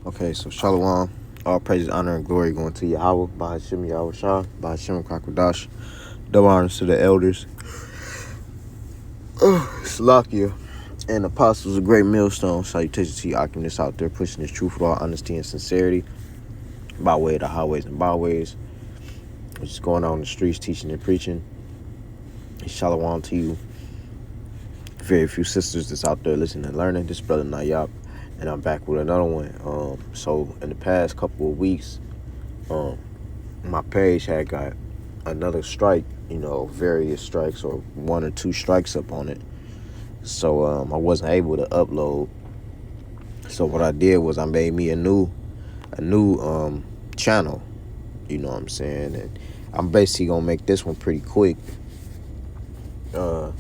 Okay, so Shalom. All praises, honor, and glory going to Yahweh, Bahashim Yahweh Shah, Bahashim Kakwadash. Double honors to the elders, Salakia, and apostles of great millstone. Salutations to you, Alchemists out there pushing this truth with all honesty and sincerity by way of the highways and byways. Just going out on the streets, teaching and preaching. Shalom to you. Very few sisters that's out there listening and learning. This brother Nayab, and I'm back with another one. So in the past couple of weeks, my page had got another strike, various strikes or one or two strikes up on it. So I wasn't able to upload. So what I did was I made me a new channel, you know what I'm saying? And I'm basically gonna make this one pretty quick. So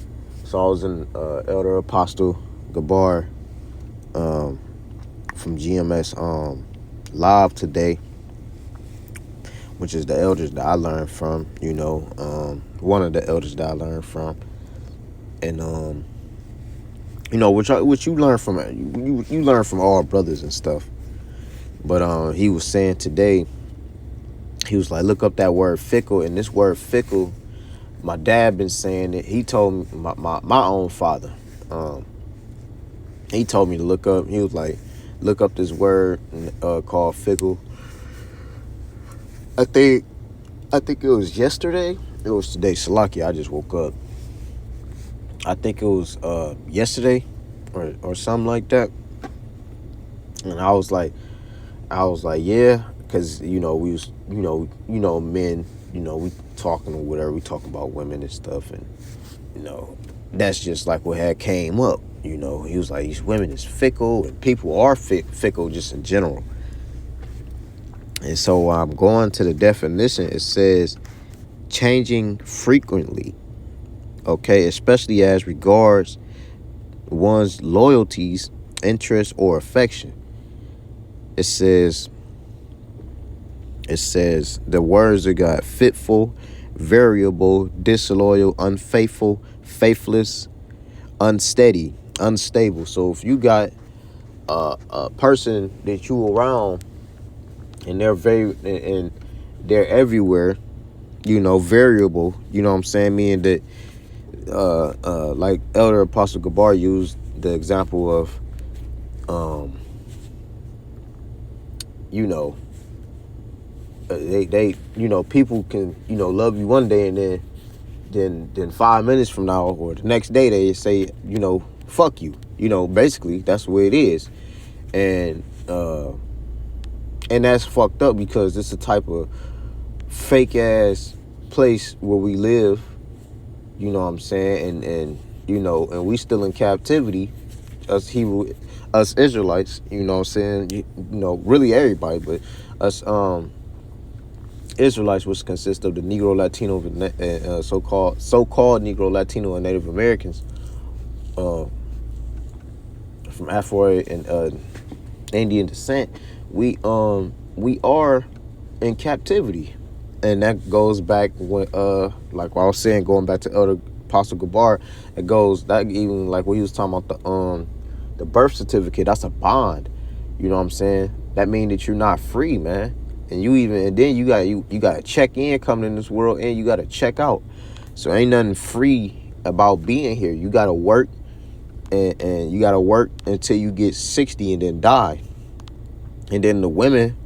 I was in Elder Apostle Gabar from GMS live today, which is the elders that I learned from, one of the elders that I learned from. And what you learn from you learn from all brothers and stuff. But he was saying today, he was like, look up that word fickle, and this word fickle, my dad been saying it. He told me, my own father, he told me to look up. He was like, look up this word called fickle. I think it was yesterday. It was today. Salaki, I just woke up. I think it was yesterday or something like that. And I was like, yeah, because we was men, we talking or whatever, we talk about women and stuff, and that's just like what had came up. He was like, these women is fickle, and people are fickle just in general. And so I'm going to the definition. It says changing frequently, okay, especially as regards one's loyalties, interests, or affection. It says the words that got fitful, variable, disloyal, unfaithful, faithless, unsteady, unstable. So if you got a person that you around and they're everywhere, variable, you know what I'm saying? Meaning that like Elder Apostle Gabar used the example of they people can love you one day, and then 5 minutes from now or the next day they say fuck you. Basically that's the way it is. And that's fucked up, because it's a type of fake ass place where we live, you know what I'm saying, and we still in captivity, us Israelites, you know what I'm saying, really everybody, but us Israelites, which consist of the Negro, Latino, and so-called Negro, Latino, and Native Americans from Afro and Indian descent, we are in captivity. And that goes back when like what I was saying, going back to Elder Apostle Gabar, it goes that even like what he was talking about the birth certificate, that's a bond. You know what I'm saying? That means that you're not free, man. And then you got to check in coming in this world, and you got to check out. So ain't nothing free about being here. You got to work, and you got to work until you get 60 and then die. And then the women,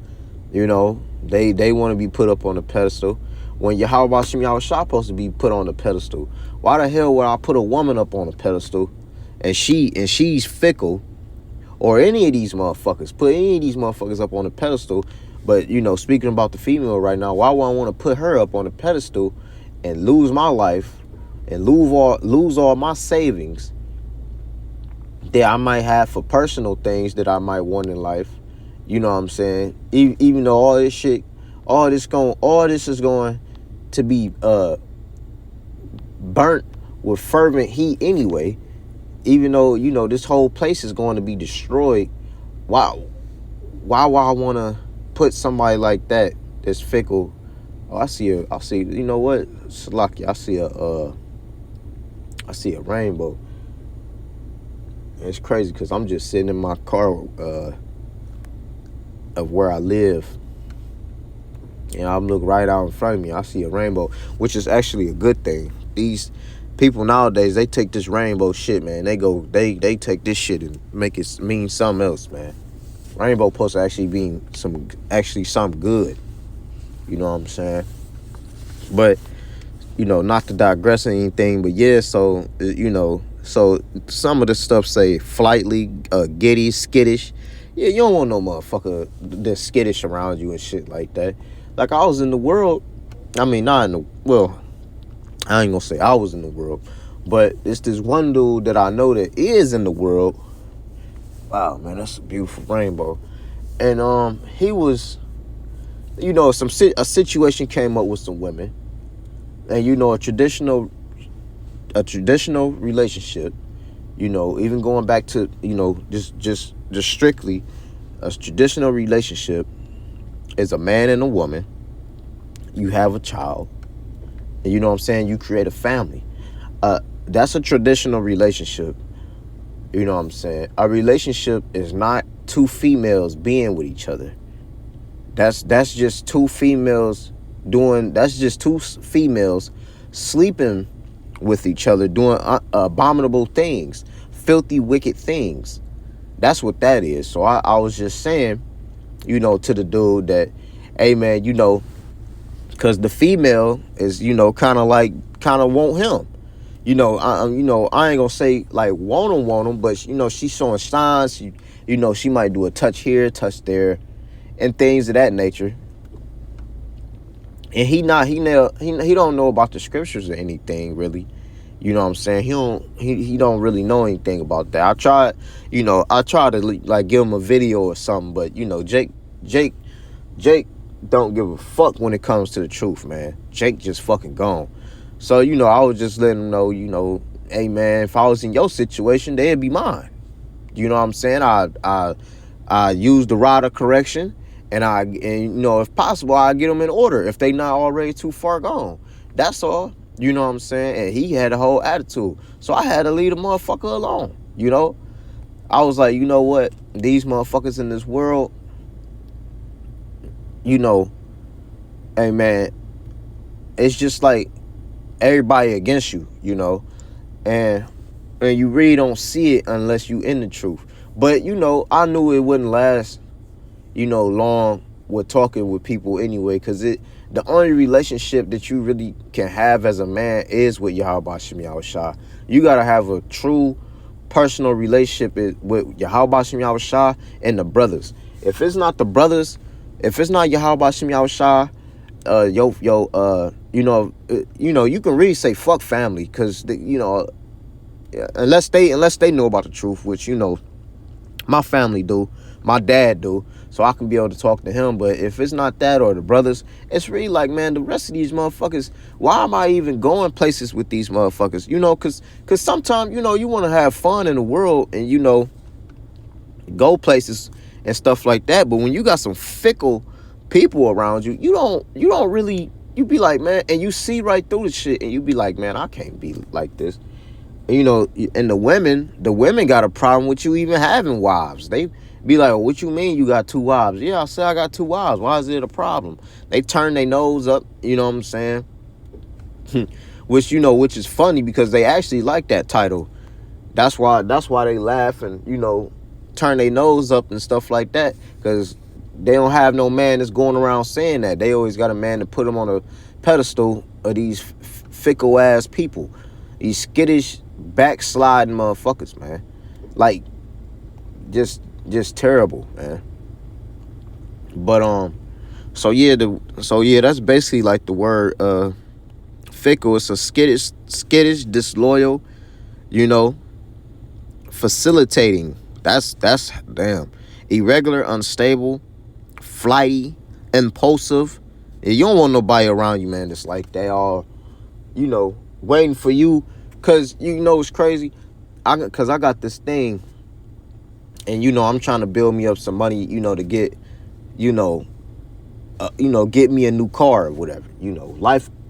they want to be put up on a pedestal, when Yahweh Shem Yahweh Shah supposed to be put on a pedestal. Why the hell would I put a woman up on a pedestal, and she's fickle, or any of these motherfuckers, put any of these motherfuckers up on a pedestal? But, speaking about the female right now, why would I want to put her up on a pedestal and lose my life and lose all my savings that I might have for personal things that I might want in life? You know what I'm saying? Even though all this is going to be burnt with fervent heat anyway, even though, this whole place is going to be destroyed. Why would I want to put somebody like that that's fickle? I see, you know what, Salaki, I see a rainbow. And it's crazy because I'm just sitting in my car of where I live. And I'm looking right out in front of me. I see a rainbow, which is actually a good thing. These people nowadays, they take this rainbow shit, man. They take this shit and make it mean something else, man. Rainbow supposed to actually be something good. You know what I'm saying? But not to digress or anything, but yeah. So so some of the stuff say flightly, giddy, skittish. Yeah, you don't want no motherfucker that's skittish around you and shit like that. Like I was in the world. I mean, not in the well. I ain't gonna say I was in the world, but it's this one dude that I know that is in the world. Wow, man, that's a beautiful rainbow. And he was, a situation came up with some women, and a traditional relationship. Even going back to just strictly a traditional relationship is a man and a woman. You have a child. And you know what I'm saying? You create a family. That's a traditional relationship. You know what I'm saying? A relationship is not two females being with each other. That's just two females sleeping with each other, doing abominable things, filthy, wicked things. That's what that is. So I was just saying, to the dude that, hey man, because the female is, kind of want him. I ain't gonna say like want him, but she's showing signs. She might do a touch here, touch there, and things of that nature. And he don't know about the scriptures or anything really. You know what I'm saying? He don't really know anything about that. I tried to like give him a video or something, but Jake don't give a fuck when it comes to the truth, man. Jake just fucking gone. So, I was just letting him know, hey man, if I was in your situation, they'd be mine. You know what I'm saying? I use the rod of correction, and if possible, I get them in order if they not already too far gone. That's all. You know what I'm saying? And he had a whole attitude. So I had to leave the motherfucker alone. I was like, you know what? These motherfuckers in this world, hey man, it's just like everybody against you, and you really don't see it unless you in the truth. But I knew it wouldn't last long with talking with people anyway, because the only relationship that you really can have as a man is with Yahweh Shem Yahushua. You gotta have a true personal relationship with Yahweh Shem Yahushua and the brothers. If it's not the brothers, if it's not Yahweh Shem Yahushua, you can really say fuck family, because unless they know about the truth, which my family do, my dad do, so I can be able to talk to him. But if it's not that or the brothers, it's really like, man, the rest of these motherfuckers, why am I even going places with these motherfuckers? Because sometimes, you want to have fun in the world and, go places and stuff like that. But when you got some fickle people around you, you don't really, you be like, man, and you see right through the shit, and you be like, man, I can't be like this. And the women got a problem with you even having wives. They be like, well, what you mean you got two wives? Yeah, I said I got two wives. Why is it a problem? They turn their nose up, you know what I'm saying? which is funny, because they actually like that title. That's why they laugh and, turn their nose up and stuff like that, because they don't have no man that's going around saying that. They always got a man to put them on a pedestal of these fickle ass people, these skittish backsliding motherfuckers, man. Like, just terrible, man. But so yeah, that's basically like the word fickle. It's a skittish, disloyal, facilitating. That's damn. Irregular, unstable, flighty, impulsive. Yeah, you don't want nobody around you, man, that's like they all, waiting for you. Cause it's crazy. Cause I got this thing, and I'm trying to build me up some money, to get, get me a new car or whatever.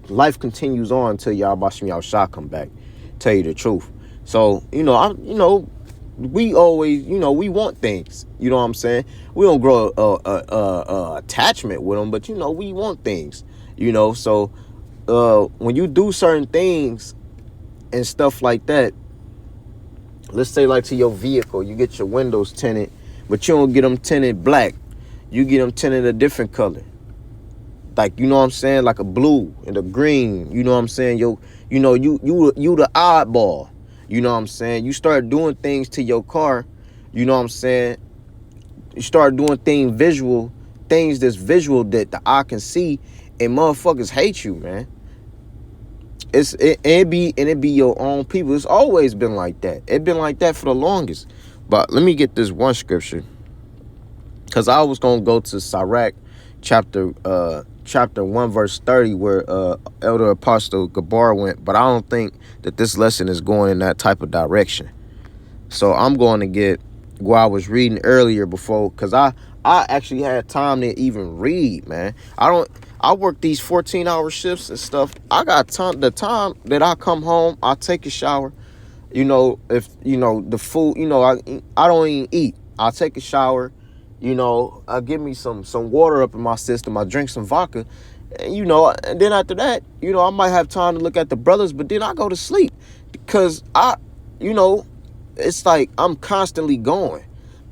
Life continues on until Yahweh Shem Yahushua come back. Tell you the truth. So, we always, we want things. You know what I'm saying? We don't grow a attachment with them, but we want things. So when you do certain things and stuff like that, let's say like to your vehicle, you get your windows tinted, but you don't get them tinted black. You get them tinted a different color. Like, you know what I'm saying? Like a blue and a green. You know what I'm saying? You the oddball. You know what I'm saying? You start doing things to your car. You know what I'm saying? You start doing things that's visual that the eye can see, and motherfuckers hate you, man. It be your own people. It's always been like that. It's been like that for the longest. But let me get this one scripture, because I was gonna go to Sirach chapter 1 verse 30, where Elder Apostle Gabar went, but I don't think that this lesson is going in that type of direction. So I'm going to get what I was reading earlier before, because I actually had time to even read, man. I work these 14-hour shifts and stuff. I got time. The time that I come home, I take a shower. If the food, I don't even eat. I take a shower. I give me some water up in my system. I drink some vodka, and and then after that, I might have time to look at the brothers, but then I go to sleep, because it's like I'm constantly going.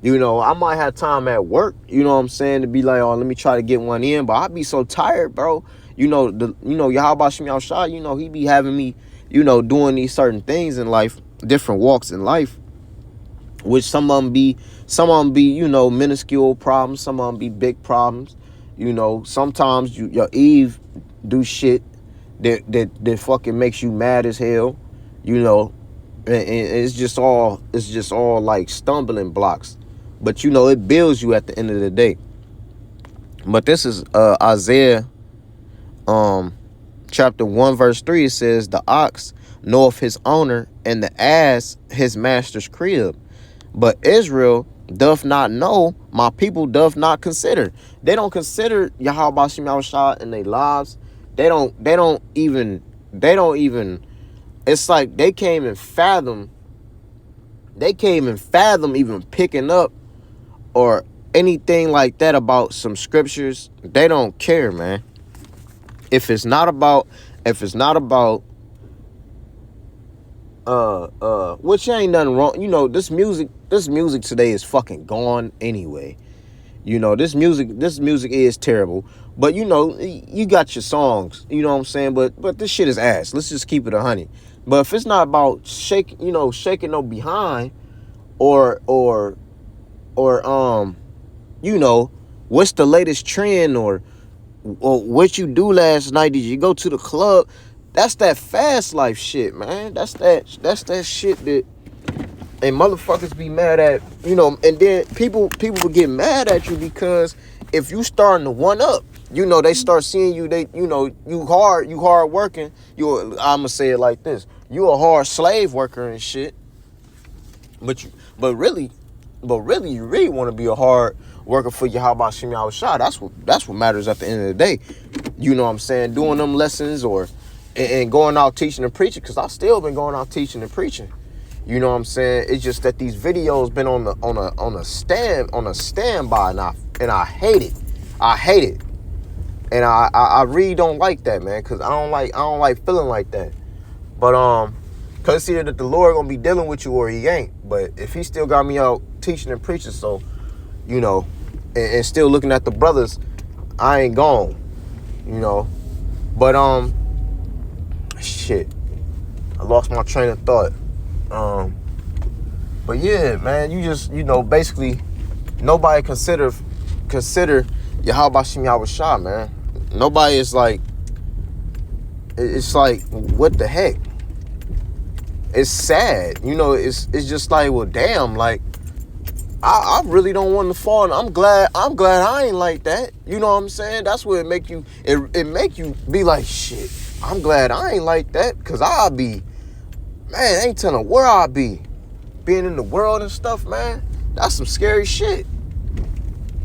I might have time at work, what I'm saying, to be like, oh, let me try to get one in, but I'd be so tired, bro. Yahweh Shem Yahshua, he be having me, doing these certain things in life, different walks in life, which some of them be, minuscule problems, some of them be big problems. Sometimes your Eve do shit that fucking makes you mad as hell, and it's just all like stumbling blocks. But it builds you at the end of the day. But this is Isaiah chapter 1 verse 3. It says, the ox knoweth his owner, and the ass his master's crib. But Israel doth not know, my people doth not consider. They don't consider Yahweh Shem Yahushua in their lives. They don't even, it's like they can't even fathom even picking up or anything like that about some scriptures. They don't care, man. If it's not about which ain't nothing wrong. This music today is fucking gone anyway. This music is terrible. But you got your songs, you know what I'm saying? But this shit is ass. Let's just keep it 100. But if it's not about shaking no behind, or what's the latest trend, or what you do last night, did you go to the club? That's that fast life shit, man. That's that shit that, and motherfuckers be mad at, and then people will get mad at you, because if you starting to one up, they start seeing you, you hard working, I'ma say it like this, you a hard slave worker and shit, but really you really want to be a hard worker for Yahweh Shem Yahushua. That's what matters at the end of the day. You know what I'm saying? Doing them lessons and going out teaching and preaching, because I still been going out teaching and preaching. You know what I'm saying? It's just that these videos been on a standby, and I hate it. I hate it. And I really don't like that, man, because I don't like feeling like that. But cause it's either that the Lord gonna be dealing with you or he ain't. But if he still got me out teaching and preaching, so and still looking at the brothers, I ain't gone. But shit, I lost my train of thought. But yeah, man, you just basically nobody consider Yahweh Shem Yahushua, man. Nobody is like, it's like, what the heck? It's sad, it's just like, well, damn, like, I really don't want to fall, and I'm glad I ain't like that. You know what I'm saying? That's what it make you be like, shit, I'm glad I ain't like that, because I'll be, man, ain't telling where I'll be. Being in the world and stuff, man, that's some scary shit.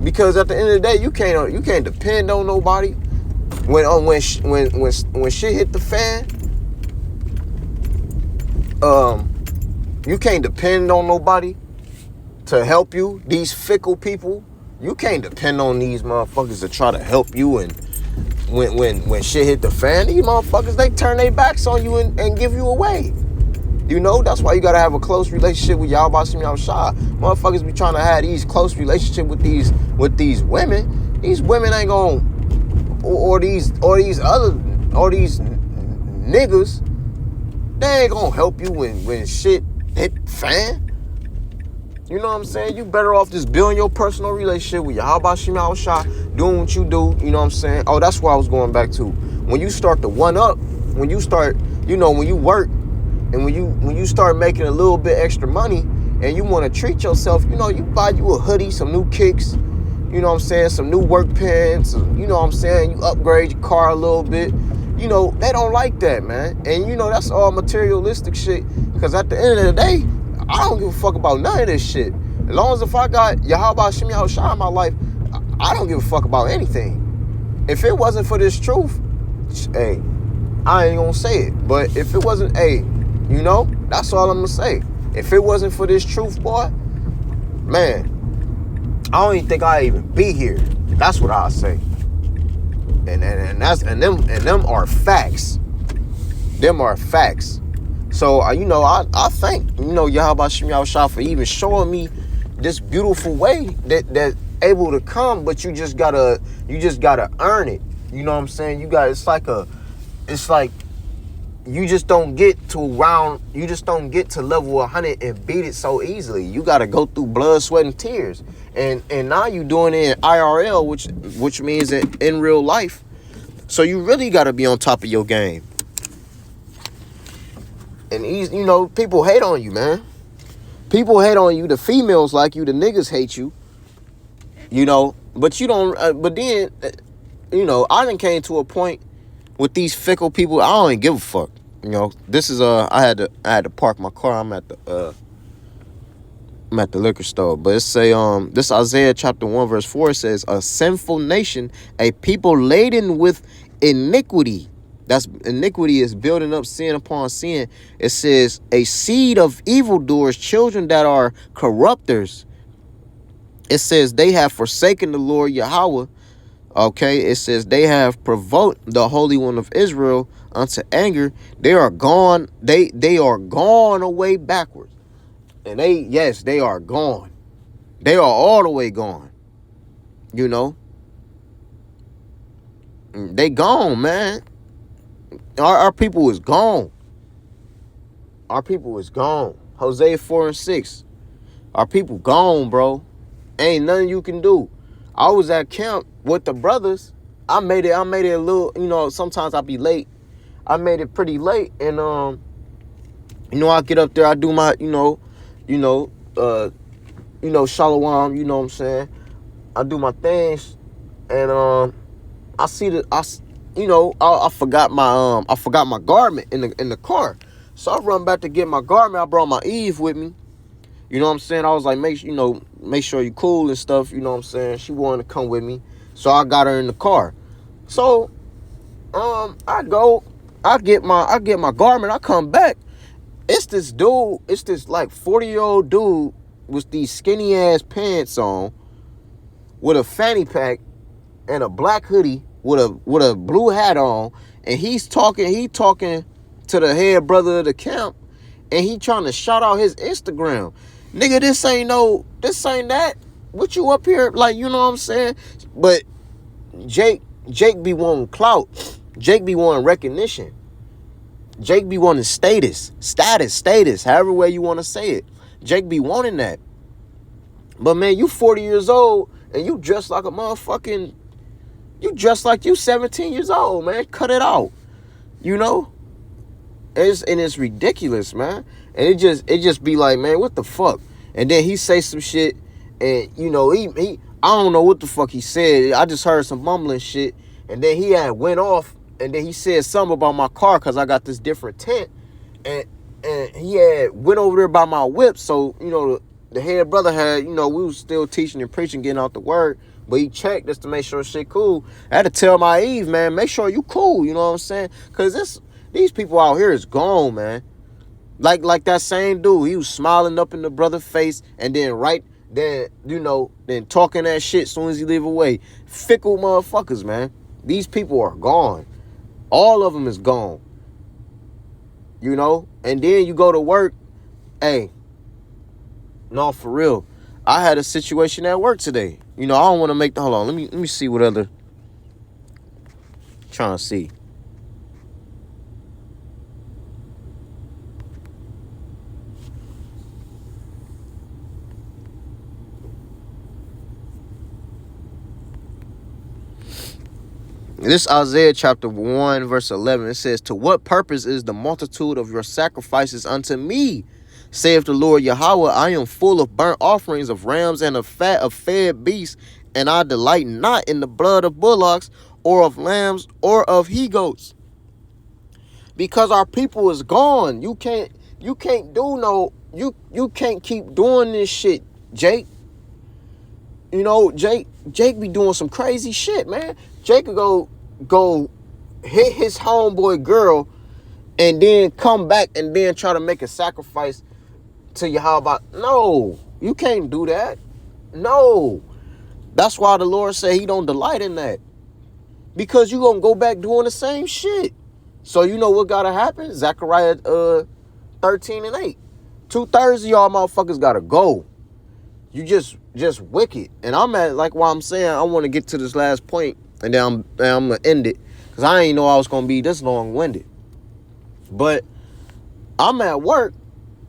Because at the end of the day, you can't depend on nobody. When shit hit the fan, you can't depend on nobody. to help you, these fickle people, you can't depend on these motherfuckers to try to help you. And when shit hit the fan, these motherfuckers, they turn their backs on you and give you away. You know, that's why you gotta have a close relationship with y'all Bashim Y'all Shah. Motherfuckers be trying to have these close relationship with these women. These women ain't gonna, or these niggas, they ain't gonna help you when shit hit the fan. You know what I'm saying? You better off just building your personal relationship with Yahweh Bashim Yahweh Shah, doing what you do. You know what I'm saying? Oh, that's what I was going back to. When you start to one up, when you start, you know, when you work, and when you start making a little bit extra money, and you want to treat yourself, you know, you buy you a hoodie, some new kicks, you know what I'm saying, some new work pants, you know what I'm saying, you upgrade your car a little bit. You know, they don't like that, man. And you know, that's all materialistic shit. Because at the end of the day, I don't give a fuck about none of this shit. As long as if I got Yahweh Shem Yahweh Shah in my life, I don't give a fuck about anything. If it wasn't for this truth, hey, I ain't gonna say it. But if it wasn't, hey, you know, that's all I'm gonna say. If it wasn't for this truth, boy, man, I don't even think I'd even be here. That's what I'll say. And them are facts. Them are facts. So I thank, Yahweh Shem Yahweh Shah for even showing me this beautiful way that able to come, but you just gotta earn it. You know what I'm saying? It's like you just don't get to level 100 and beat it so easily. You gotta go through blood, sweat, and tears. And now you doing it in IRL, which means in real life. So you really gotta be on top of your game. And people hate on you, man. People hate on you. The females like you. The niggas hate you. You know, but you don't. But then, I done came to a point with these fickle people. I don't even give a fuck. You know, this is I had to park my car. I'm at the liquor store. But it say this Isaiah chapter 1 verse 4 says, a sinful nation, a people laden with iniquity. That's iniquity is building up sin upon sin. It says a seed of evildoers, children that are corrupters. It says they have forsaken the Lord Yahweh. Okay, it says they have provoked the Holy One of Israel unto anger. They are gone. They are gone away backwards. And they are gone. They are all the way gone. You know, they gone, man. Our people is gone. Our people is gone. Hosea 4:6. Our people gone, bro. Ain't nothing you can do. I was at camp with the brothers. I made it a little, sometimes I be late. I made it pretty late. And I get up there, I do my, shalom, you know what I'm saying? I do my things, and I see I forgot my garment in the car. So I run back to get my garment. I brought my Eve with me. You know what I'm saying? I was like, make sure you cool and stuff. You know what I'm saying? She wanted to come with me, so I got her in the car. So, I get my garment. I come back. It's this dude. It's this like 40-year-old dude with these skinny ass pants on, with a fanny pack and a black hoodie with a blue hat on, and he talking to the head brother of the camp, and he trying to shout out his Instagram. Nigga, this ain't that. What you up here, like, you know what I'm saying? But Jake be wanting clout. Jake be wanting recognition. Jake be wanting status, however way you want to say it. Jake be wanting that. But man, you 40 years old and you dress like a motherfucking, you dress like you 17 years old, man. Cut it out. You know? It's ridiculous, man. And it just be like, man, what the fuck? And then he say some shit, and he I don't know what the fuck he said. I just heard some mumbling shit, and then he had went off, and then he said something about my car because I got this different tint, and he had went over there by my whip. So the head brother had, we was still teaching and preaching, getting out the word, but he checked just to make sure shit cool. I had to tell my Eve, man, make sure you cool. You know what I'm saying? Because these people out here is gone, man. Like that same dude, he was smiling up in the brother's face, and then right than talking that shit as soon as you leave away. Fickle motherfuckers, man. These people are gone. All of them is gone. And then you go to work. Hey, no, for real. I had a situation at work today. I don't want to make the, hold on. Let me see what other, trying to see. This Isaiah chapter 1 verse 11, it says, "To what purpose is the multitude of your sacrifices unto me? Saith the Lord Yahweh, I am full of burnt offerings of rams and of fat of fed beasts, and I delight not in the blood of bullocks or of lambs or of he goats." Because our people is gone. You can't do no, you can't keep doing this shit, Jake. Jake be doing some crazy shit, man. Jake could go hit his homeboy girl and then come back and then try to make a sacrifice to you. How about, no, you can't do that. No. That's why the Lord said he don't delight in that. Because you gonna go back doing the same shit. So you know what gotta happen? Zechariah 13:8. 2/3 of y'all motherfuckers gotta go. You just wicked. And I'm at, like what I'm saying, I want to get to this last point, and then I'm gonna end it, because I ain't know I was gonna be this long-winded. But I'm at work,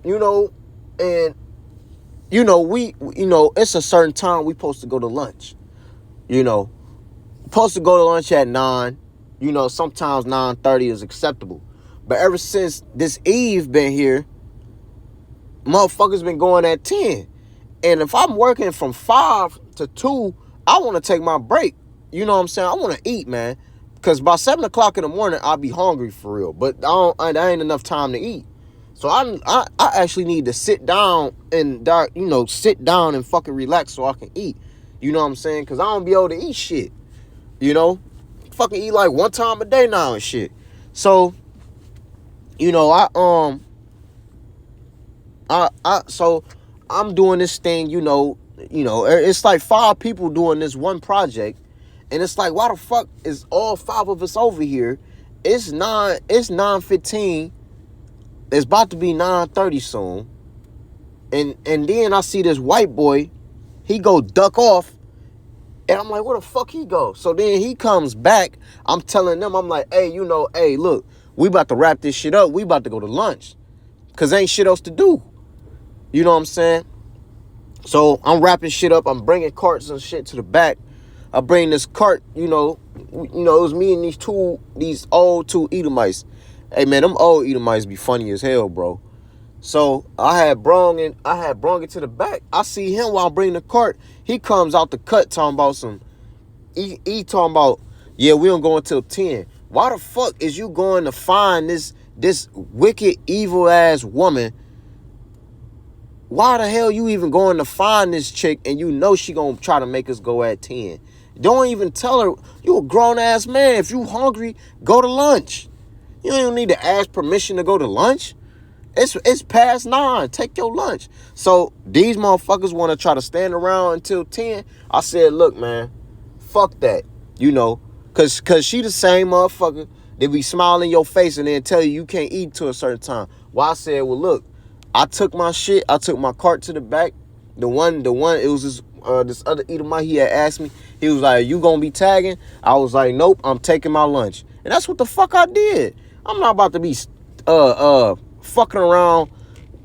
and we it's a certain time we supposed to go to lunch. Supposed to go to lunch at 9. Sometimes 9:30 is acceptable. But ever since this Eve been here, motherfuckers been going at 10. And if I'm working from 5 to 2, I want to take my break. You know what I'm saying? I want to eat, man. Because by 7 o'clock in the morning, I'll be hungry for real. But there ain't enough time to eat. So I actually need to sit down and, sit down and fucking relax so I can eat. You know what I'm saying? Because I don't be able to eat shit. Fucking eat like one time a day now and shit. So, so I'm doing this thing, it's like 5 people doing this one project, and it's like, why the fuck is all 5 of us over here? It's 9:15. It's about to be 9:30 soon. And then I see this white boy, he go duck off, and I'm like, where the fuck he go? So then he comes back. I'm telling them, I'm like, hey, hey, look, we about to wrap this shit up. We about to go to lunch, because ain't shit else to do. You know what I'm saying? So I'm wrapping shit up. I'm bringing carts and shit to the back. I bring this cart, it was me and these old 2 Edomites. Hey, man, them old Edomites be funny as hell, bro. So I had brung it to the back. I see him while I'm bringing the cart. He comes out the cut talking about he talking about, yeah, we don't go until 10. Why the fuck is you going to find this wicked, evil-ass woman? Why the hell you even going to find this chick and she gonna try to make us go at 10? Don't even tell her. You a grown-ass man. If you hungry, go to lunch. You don't need to ask permission to go to lunch. It's past 9. Take your lunch. So these motherfuckers want to try to stand around until 10. I said, look, man, fuck that. Cause she the same motherfucker that be smiling in your face and then tell you can't eat to a certain time. Well, I said, well, look, I took my shit. I took my cart to the back. The one. It was this other Edomite. He had asked me. He was like, "You gonna be tagging?" I was like, "Nope. I'm taking my lunch." And that's what the fuck I did. I'm not about to be fucking around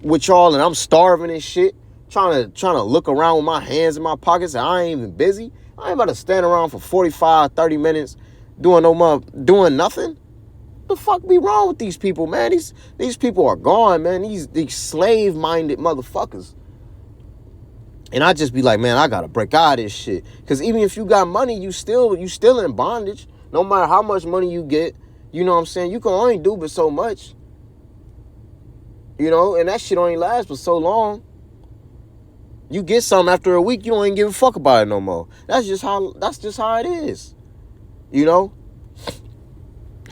with y'all and I'm starving and shit. Trying to look around with my hands in my pockets and I ain't even busy. I ain't about to stand around for 45, 30 minutes doing nothing. The fuck be wrong with these people, man? These people are gone, man. These slave-minded motherfuckers. And I just be like, man, I gotta break out of this shit. Cause even if you got money, you still in bondage. No matter how much money you get, you know what I'm saying? You can only do but so much. And that shit only lasts for so long. You get something after a week, you don't even give a fuck about it no more. That's just how it is.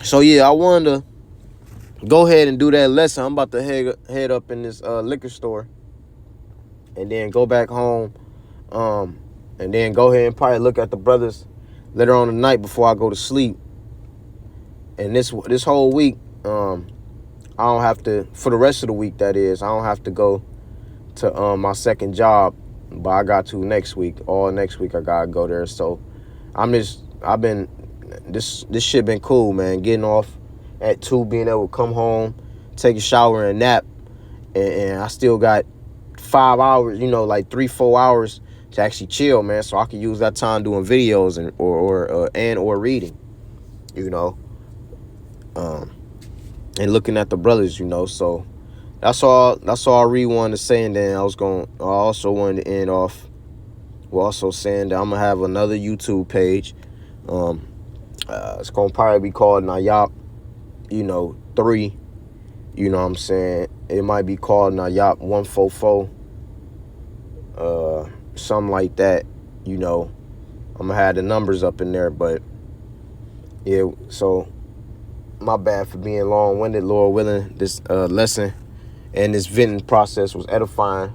So yeah, I wanted to go ahead and do that lesson. I'm about to head up in this liquor store and then go back home And then go ahead and probably look at the brothers later on the night before I go to sleep. And this whole week, I don't have to, for the rest of the week that is, I don't have to go to my second job, but I got to next week. All next week I gotta go there. So this shit been cool, man. Getting off at 2, being able to come home, take a shower and nap, and I still got 5 hours, like 3-4 hours to actually chill, man. So I can use that time doing videos and or reading, and looking at the brothers, So that's all I really wanted to say. And then I also wanted to end off with also saying that I'm gonna have another YouTube page. It's gonna probably be called Nayap, 3. You know what I'm saying? It might be called Nayap 144. Something like that. I'm gonna have the numbers up in there, but yeah, so my bad for being long-winded. Lord willing, this lesson and this venting process was edifying.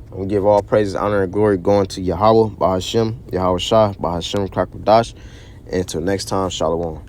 I'm gonna give all praises, honor, and glory going to Yahweh, Bahashem, Yahweh Shah, Bahashem, Krakodash. And until next time, Shalom.